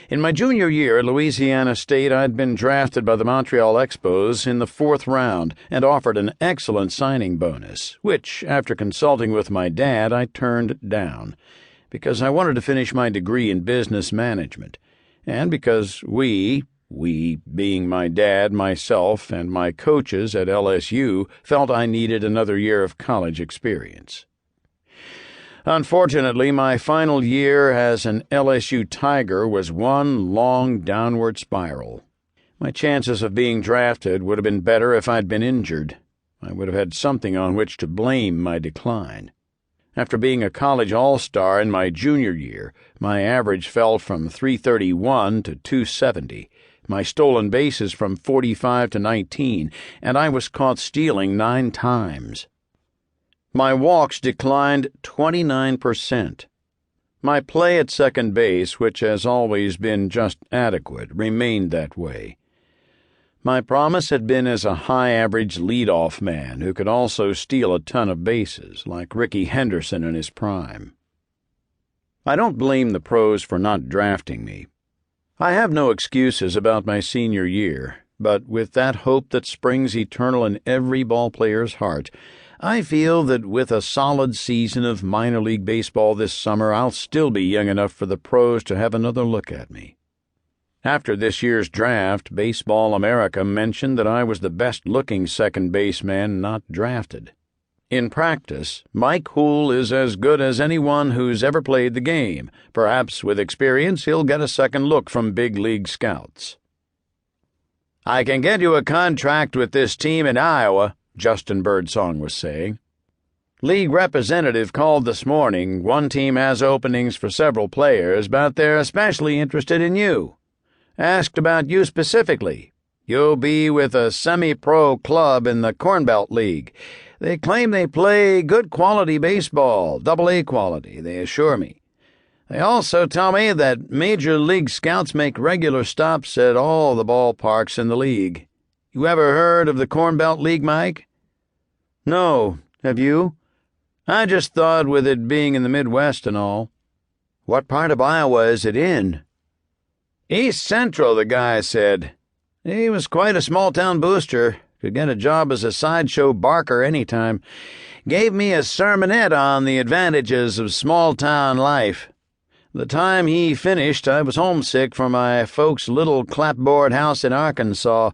In my junior year at Louisiana State, I'd been drafted by the Montreal Expos in the 4th round and offered an excellent signing bonus, which, after consulting with my dad, I turned down, because I wanted to finish my degree in business management, and because we being my dad, myself, and my coaches at LSU, felt I needed another year of college experience. Unfortunately, my final year as an LSU Tiger was one long downward spiral. My chances of being drafted would have been better if I'd been injured. I would have had something on which to blame my decline. After being a college all-star in my junior year, my average fell from .331 to .270, my stolen bases from 45 to 19, and I was caught stealing 9 times. My walks declined 29%. My play at second base, which has always been just adequate, remained that way. My promise had been as a high-average leadoff man who could also steal a ton of bases, like Rickey Henderson in his prime. I don't blame the pros for not drafting me. I have no excuses about my senior year, but with that hope that springs eternal in every ballplayer's heart, I feel that with a solid season of minor league baseball this summer, I'll still be young enough for the pros to have another look at me. After this year's draft, Baseball America mentioned that I was the best-looking second baseman not drafted. In practice, Mike Hoole is as good as anyone who's ever played the game. Perhaps with experience, he'll get a second look from big league scouts. "I can get you a contract with this team in Iowa," Justin Birdsong was saying. "League representative called this morning. One team has openings for several players, but they're especially interested in you. Asked about you specifically. You'll be with a semi-pro club in the Corn Belt League. They claim they play good quality baseball, AA quality, they assure me. They also tell me that major league scouts make regular stops at all the ballparks in the league. You ever heard of the Corn Belt League, Mike?" "No. Have you?" "I just thought with it being in the Midwest and all." "What part of Iowa is it in?" "East Central," the guy said. He was quite a small-town booster. Could get a job as a sideshow barker any time. Gave me a sermonette on the advantages of small-town life. The time he finished, I was homesick for my folks' little clapboard house in Arkansas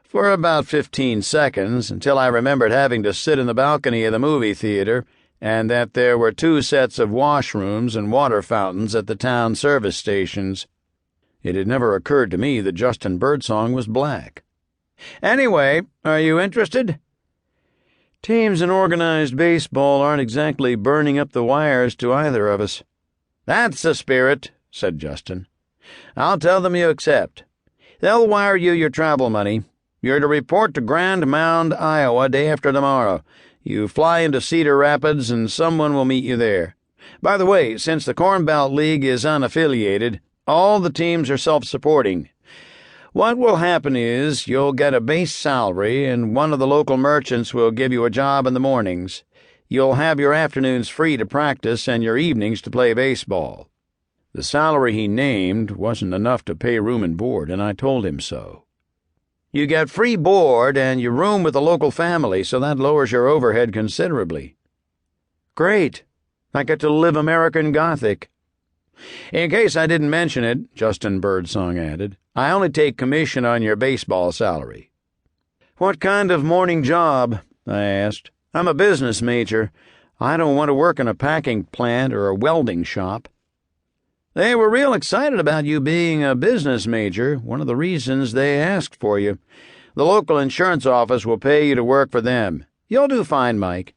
for about 15 seconds, until I remembered having to sit in the balcony of the movie theater and that there were 2 sets of washrooms and water fountains at the town service stations. It had never occurred to me that Justin Birdsong was black. "Anyway, are you interested?" "Teams in organized baseball aren't exactly burning up the wires to either of us." "That's the spirit," said Justin. "I'll tell them you accept. They'll wire you your travel money. You're to report to Grand Mound, Iowa, day after tomorrow. You fly into Cedar Rapids, and someone will meet you there. By the way, since the Corn Belt League is unaffiliated, all the teams are self-supporting. What will happen is you'll get a base salary, and one of the local merchants will give you a job in the mornings. You'll have your afternoons free to practice and your evenings to play baseball." The salary he named wasn't enough to pay room and board, and I told him so. "You get free board and you room with a local family, so that lowers your overhead considerably." "Great. I get to live American Gothic." "In case I didn't mention it," Justin Birdsong added, "I only take commission on your baseball salary." "What kind of morning job?" I asked. "I'm a business major. I don't want to work in a packing plant or a welding shop." "They were real excited about you being a business major, one of the reasons they asked for you. The local insurance office will pay you to work for them. You'll do fine, Mike.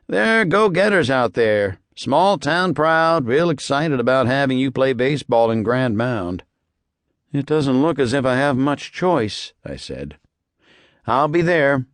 They're go-getters out there, small-town proud, real excited about having you play baseball in Grand Mound." "It doesn't look as if I have much choice," I said. "I'll be there.